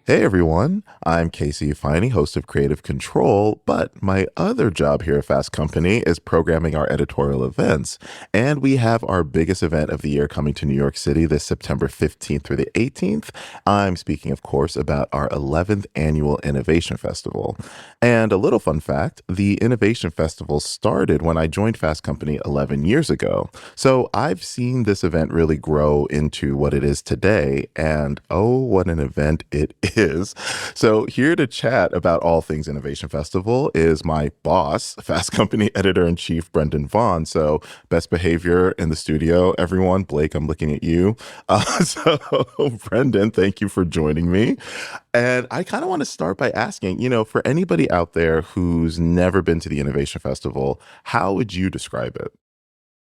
Hey everyone, I'm Casey Ifeanyi, host of Creative Control, but my other job here at Fast Company is programming our editorial events. And we have our biggest event of the year coming to New York City this September 15th through the 18th. I'm speaking, of course, about our 11th annual Innovation Festival. And a little fun fact, the Innovation Festival started when I joined Fast Company 11 years ago. So I've seen this event really grow into what it is today. And oh, what an event it is. So here to chat about all things Innovation Festival is my boss, Fast Company Editor-in-Chief, Brendan Vaughan. So best behavior in the studio, everyone. Blake, I'm looking at you. So Brendan, thank you for joining me. And I kind of want to start by asking, for anybody out there who's never been to the Innovation Festival, how would you describe it?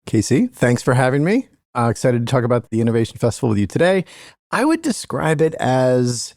Casey, thanks for having me. Excited to talk about the Innovation Festival with you today. I would describe it as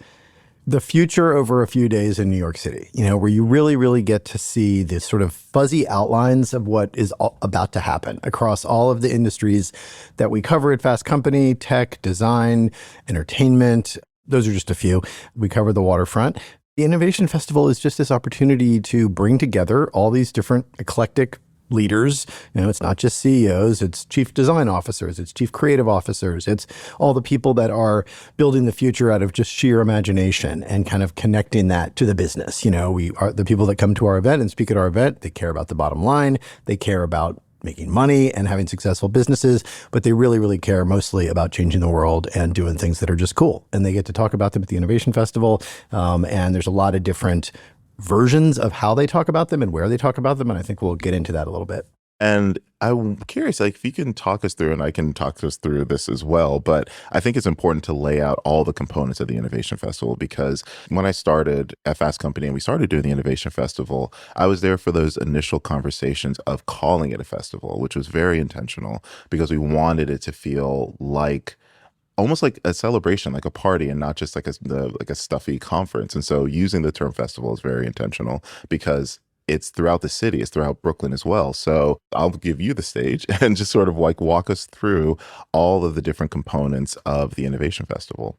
the future over a few days in New York City, where you really, really get to see the sort of fuzzy outlines of what is about to happen across all of the industries that we cover at Fast Company: tech, design, entertainment. Those are just a few. We cover the waterfront. The Innovation Festival is just this opportunity to bring together all these different eclectic leaders. It's not just CEOs, it's chief design officers, it's chief creative officers, it's all the people that are building the future out of just sheer imagination and kind of connecting that to the business. We are the people that come to our event and speak at our event. They care about the bottom line. They care about making money and having successful businesses, but they really, really care mostly about changing the world and doing things that are just cool. And they get to talk about them at the Innovation Festival. And there's a lot of different versions of how they talk about them and where they talk about them. And I think we'll get into that a little bit. And I'm curious, if you can talk us through, and I can talk us through this as well, but I think it's important to lay out all the components of the Innovation Festival, because when I started at Fast Company and we started doing the Innovation Festival, I was there for those initial conversations of calling it a festival, which was very intentional because we wanted it to feel like almost like a celebration, like a party, and not just like a stuffy conference. And so using the term festival is very intentional because it's throughout the city, it's throughout Brooklyn as well. So I'll give you the stage and just sort of walk us through all of the different components of the Innovation Festival.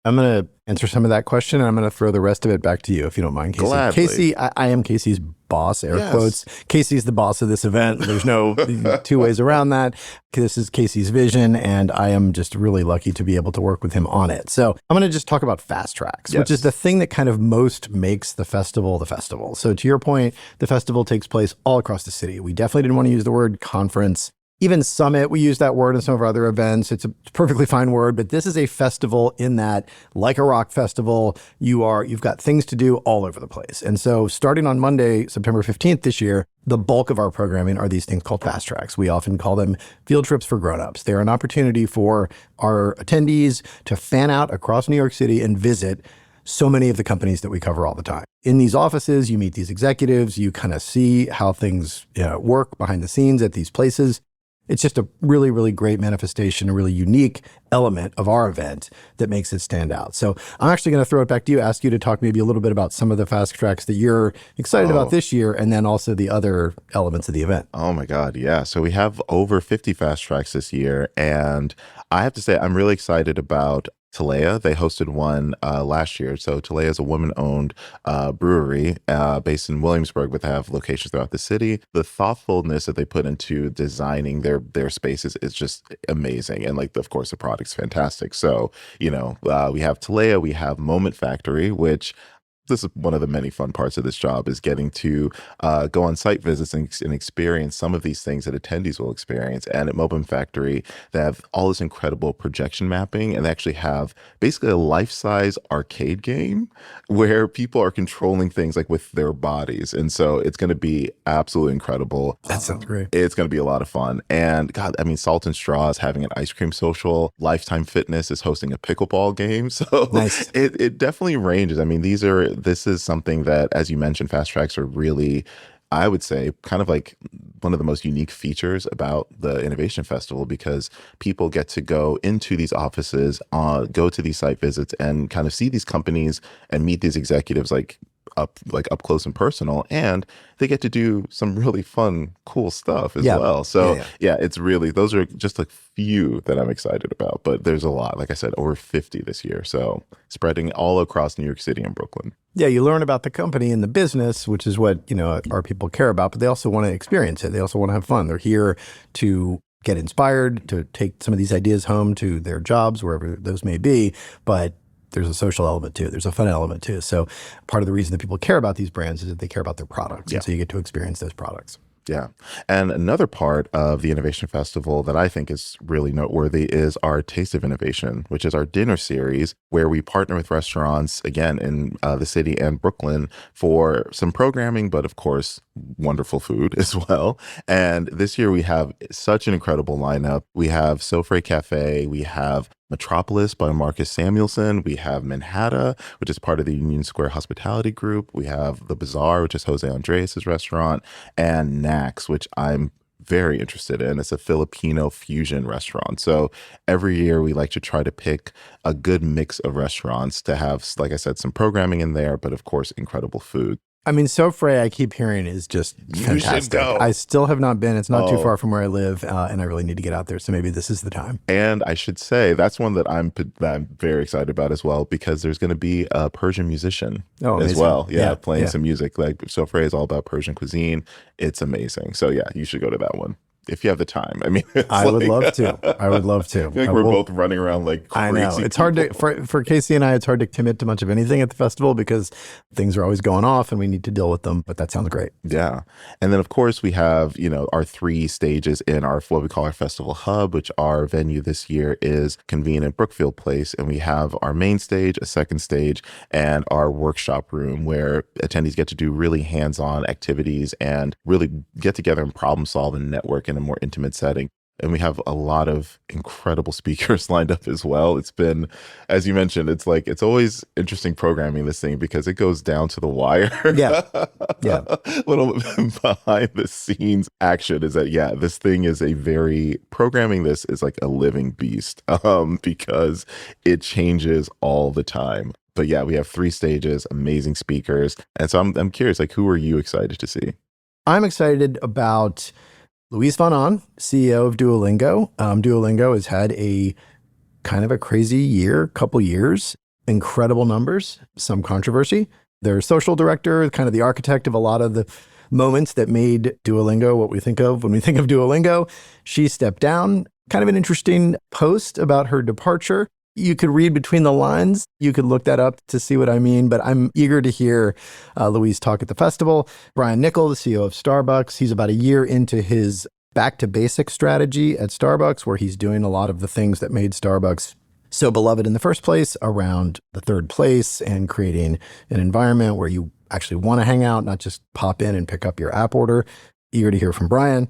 I'm going to answer some of that question, and I'm going to throw the rest of it back to you, if you don't mind, Casey. Gladly. Casey, I am Casey's boss, air Yes. quotes. Casey's the boss of this event. There's no two ways around that. This is Casey's vision, and I am just really lucky to be able to work with him on it. So I'm going to just talk about fast tracks, which is the thing that kind of most makes the festival the festival. So to your point, the festival takes place all across the city. We definitely didn't want to use the word conference. Even summit, we use that word in some of our other events. It's a perfectly fine word, but this is a festival in that, like a rock festival, you've got things to do all over the place. And so starting on Monday, September 15th this year, the bulk of our programming are these things called fast tracks. We often call them field trips for grownups. They're an opportunity for our attendees to fan out across New York City and visit so many of the companies that we cover all the time. In these offices, you meet these executives, you kind of see how things work behind the scenes at these places. It's just a really, really great manifestation, a really unique element of our event that makes it stand out. So I'm actually going to throw it back to you, ask you to talk maybe a little bit about some of the fast tracks that you're excited about this year, and then also the other elements of the event. Oh my God, yeah. So we have over 50 fast tracks this year, and I have to say I'm really excited about Talea. They hosted one last year. So Talea is a woman-owned brewery based in Williamsburg, but they have locations throughout the city. The thoughtfulness that they put into designing their spaces is just amazing. And of course, the product's fantastic. So, we have Talea, we have Moment Factory, which this is one of the many fun parts of this job, is getting to go on site visits and experience some of these things that attendees will experience. And at Moment Factory, they have all this incredible projection mapping, and they actually have basically a life-size arcade game where people are controlling things with their bodies. And so it's going to be absolutely incredible. That sounds great. It's going to be a lot of fun. And God, Salt and Straw is having an ice cream social. Lifetime Fitness is hosting a pickleball game. So nice. It definitely ranges. This is something that, as you mentioned, fast tracks are really, I would say, kind of like one of the most unique features about the Innovation Festival, because people get to go into these offices, go to these site visits, and kind of see these companies and meet these executives up close and personal, and they get to do some really fun, cool stuff as Yeah. well. So Yeah. it's really, those are just a few that I'm excited about, but there's a lot. Like I said, over 50 this year. So spreading all across New York City and Brooklyn. Yeah, you learn about the company and the business, which is what, our people care about, but they also want to experience it. They also want to have fun. They're here to get inspired, to take some of these ideas home to their jobs, wherever those may be. But there's a social element too. There's a fun element too. So part of the reason that people care about these brands is that they care about their products. Yeah. And so you get to experience those products. Yeah. And another part of the Innovation Festival that I think is really noteworthy is our Taste of Innovation, which is our dinner series where we partner with restaurants, again, in the city and Brooklyn for some programming, but of course, wonderful food as well. And this year we have such an incredible lineup. We have Sofre Cafe, we have Metropolis by Marcus Samuelson. We have Manhattan, which is part of the Union Square Hospitality Group. We have The Bazaar, which is Jose Andres' restaurant, and Nax, which I'm very interested in. It's a Filipino fusion restaurant. So every year we like to try to pick a good mix of restaurants to have, like I said, some programming in there, but of course, incredible food. I mean, Sofre, I keep hearing, is just fantastic. You should go. I still have not been. It's not too far from where I live, and I really need to get out there. So maybe this is the time. And I should say that's one that I'm very excited about as well, because there's going to be a Persian musician as well. Yeah, playing some music. Like Sofre is all about Persian cuisine. It's amazing. So yeah, you should go to that one if you have the time. I mean, I would love to. I would love to. I feel like we're both running around like crazy. I know. It's hard to, for Casey and I, it's hard to commit to much of anything at the festival because things are always going off and we need to deal with them. But that sounds great. Yeah. And then, of course, we have, our 3 stages in our, what we call our festival hub, which our venue this year is convened at Brookfield Place. And we have our main stage, a second stage, and our workshop room where attendees get to do really hands-on activities and really get together and problem solve and network in a more intimate setting. And we have a lot of incredible speakers lined up as well. It's been, as you mentioned, it's always interesting programming this thing because it goes down to the wire. Yeah. Yeah. Little behind the scenes action is that, this thing is programming this is like a living beast because it changes all the time. But yeah, we have 3 stages, amazing speakers. And so I'm curious, like, who are you excited to see? I'm excited about Luis Vaughan, CEO of Duolingo. Duolingo has had a kind of a crazy couple years, incredible numbers, some controversy. Their social director, kind of the architect of a lot of the moments that made Duolingo what we think of when we think of Duolingo. She stepped down. Kind of an interesting post about her departure. You could read between the lines. You could look that up to see what I mean, but I'm eager to hear Luis talk at the festival. Brian Niccol, the CEO of Starbucks, he's about a year into his back to basics strategy at Starbucks, where he's doing a lot of the things that made Starbucks so beloved in the first place around the third place and creating an environment where you actually want to hang out, not just pop in and pick up your app order. Eager to hear from Brian.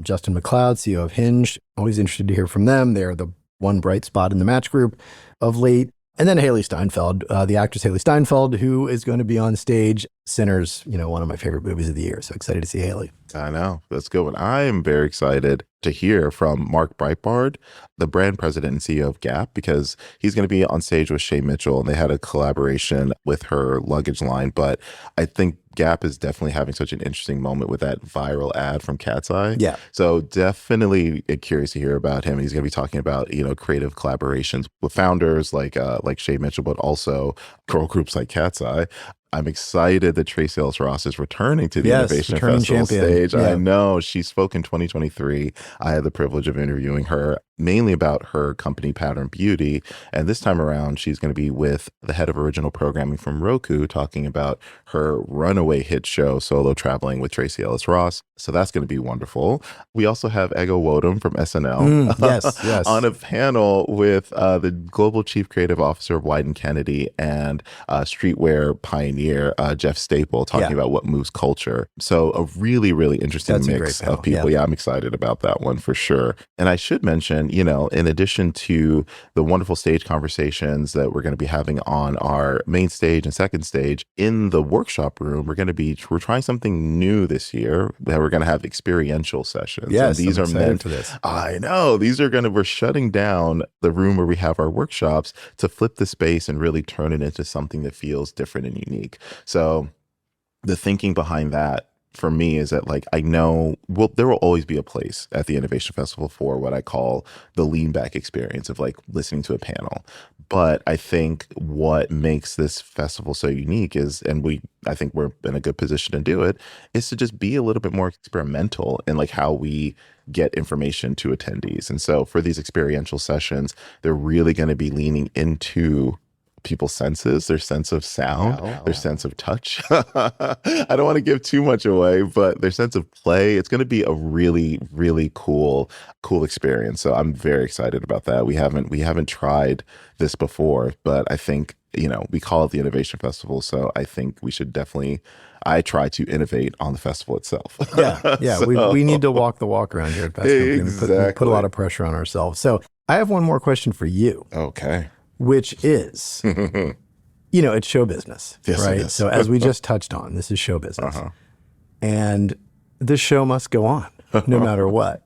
Justin McLeod, CEO of Hinge, always interested to hear from them. They're the one bright spot in the Match Group of late. And then Haley Steinfeld, the actress Haley Steinfeld, who is going to be on stage. Sinners, one of my favorite movies of the year. So excited to see Haley. I know. That's good one. I am very excited to hear from Mark Breitbard, the brand president and CEO of Gap, because he's going to be on stage with Shay Mitchell, and they had a collaboration with her luggage line. But I think Gap is definitely having such an interesting moment with that viral ad from Cat's Eye. Yeah. So definitely curious to hear about him. He's going to be talking about, creative collaborations with founders like Shay Mitchell, but also girl groups like Cat's Eye. I'm excited that Tracee Ellis Ross is returning to the Innovation Festival champion. stage. Yeah. I know she spoke in 2023. I had the privilege of interviewing her mainly about her company Pattern Beauty. And this time around, she's going to be with the head of original programming from Roku talking about her runaway hit show, Solo Traveling with Tracee Ellis Ross. So that's going to be wonderful. We also have Ego Wodum from SNL yes. on a panel with the Global Chief Creative Officer of Wyden Kennedy and streetwear pioneer Jeff Staple talking about what moves culture. So a really, really interesting mix of people. Yeah, I'm excited about that one for sure. And I should mention, And, in addition to the wonderful stage conversations that we're going to be having on our main stage and second stage, in the workshop room, we're trying something new this year, that we're going to have experiential sessions. Yes, and these I'm are excited meant for this. I know. We're shutting down the room where we have our workshops to flip the space and really turn it into something that feels different and unique. So the thinking behind that for me is that, like, I know, well, there will always be a place at the Innovation Festival for what I call the lean back experience of like listening to a panel. But I think what makes this festival so unique is, I think we're in a good position to do it, is to just be a little bit more experimental in like how we get information to attendees. And so for these experiential sessions, they're really going to be leaning into people's senses, their sense of sound, their sense of touch. I don't want to give too much away, but their sense of play. It's going to be a really, really cool experience. So I'm very excited about that. We haven't tried this before, but I think, we call it the Innovation Festival. So I think we should I try to innovate on the festival itself. Yeah. We need to walk the walk around here at Fast Company. Exactly. We put a lot of pressure on ourselves. So I have one more question for you. Okay. Which is, it's show business, yes, right? It is. So as we just touched on, this is show business. And the show must go on no matter what.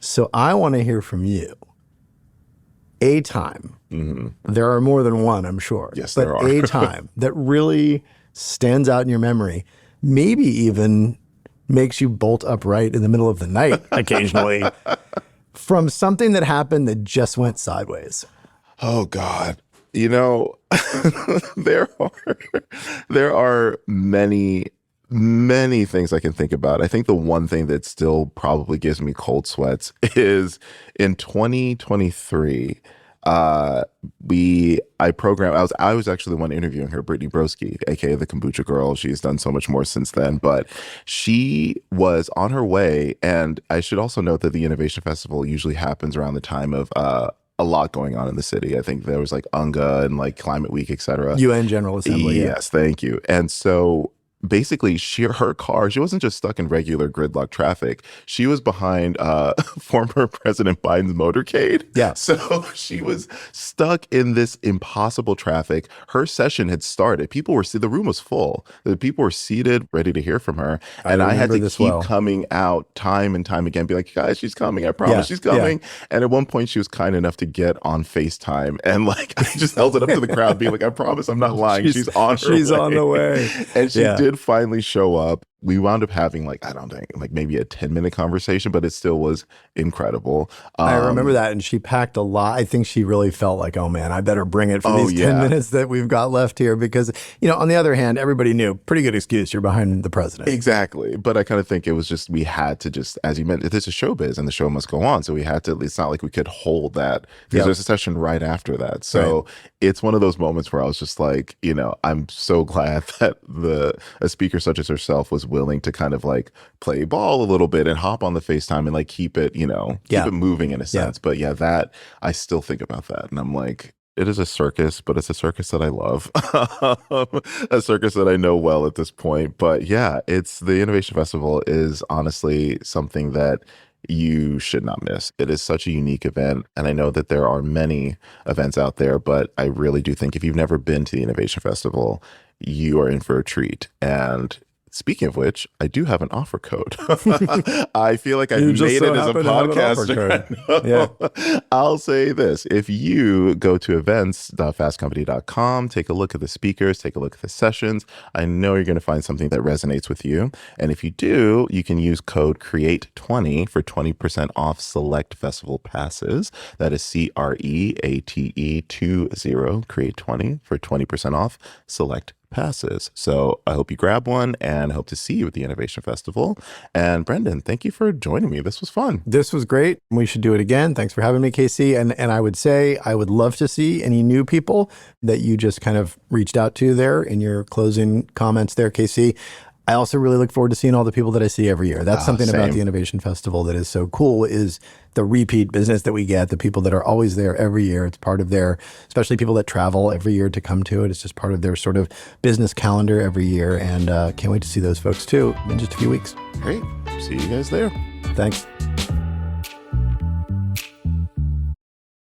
So I want to hear from you a time. There are more than one, I'm sure. Yes, but there are. A time that really stands out in your memory, maybe even makes you bolt upright in the middle of the night occasionally from something that happened that just went sideways. Oh God. There are many things I can think about. I think the one thing that still probably gives me cold sweats is in 2023, I was actually the one interviewing her, Brittany Broski, aka the Kombucha Girl. She's done so much more since then, but she was on her way. And I should also note that the Innovation Festival usually happens around the time of a lot going on in the city. I think there was like UNGA and like Climate Week, et cetera. UN General Assembly. Yes, thank you. And so basically her car, she wasn't just stuck in regular gridlock traffic. She was behind former President Biden's motorcade. Yeah. So she was stuck in this impossible traffic. Her session had started. The room was full. The people were seated, ready to hear from her. And I had to keep coming out time and time again, be like, guys, she's coming. I promise she's coming. Yeah. And at one point she was kind enough to get on FaceTime. And like, I just held it up to the crowd, being like, I promise I'm not lying. She's on her way. She's on the way. And she did finally show up. We wound up having maybe a 10-minute conversation, but it still was incredible. I remember that. And she packed a lot. I think she really felt like, oh man, I better bring it for these 10 minutes that we've got left here. Because, on the other hand, everybody knew, pretty good excuse, you're behind the president. Exactly. But I kind of think it was just, we had to just, as you mentioned, this is showbiz and the show must go on. So we had to, it's not like we could hold that because there's a session right after that. So it's one of those moments where I was just like, I'm so glad that a speaker such as herself was willing to kind of like play ball a little bit and hop on the FaceTime and like keep it, keep it moving in a sense. But that I still think about that. And I'm like, it is a circus, but it's a circus that I love, a circus that I know well at this point. But it's the Innovation Festival is honestly something that you should not miss. It is such a unique event. And I know that there are many events out there, but I really do think if you've never been to the Innovation Festival, you are in for a treat. And speaking of which, I do have an offer code. I feel like I've made it as a podcaster. I'll say this. If you go to events.fastcompany.com, take a look at the speakers, take a look at the sessions, I know you're going to find something that resonates with you. And if you do, you can use code CREATE20 for 20% off select festival passes. That is CREATE20, CREATE20 for 20% off select passes. So I hope you grab one and I hope to see you at the Innovation Festival. And Brendan, thank you for joining me. This was fun. This was great. We should do it again. Thanks for having me, Casey. And I would say I would love to see any new people that you just kind of reached out to there in your closing comments there, Casey. I also really look forward to seeing all the people that I see every year. That's something about the Innovation Festival that is so cool, is the repeat business that we get, the people that are always there every year. It's part of their, especially people that travel every year to come to it. It's just part of their sort of business calendar every year. And can't wait to see those folks too in just a few weeks. Great. See you guys there. Thanks.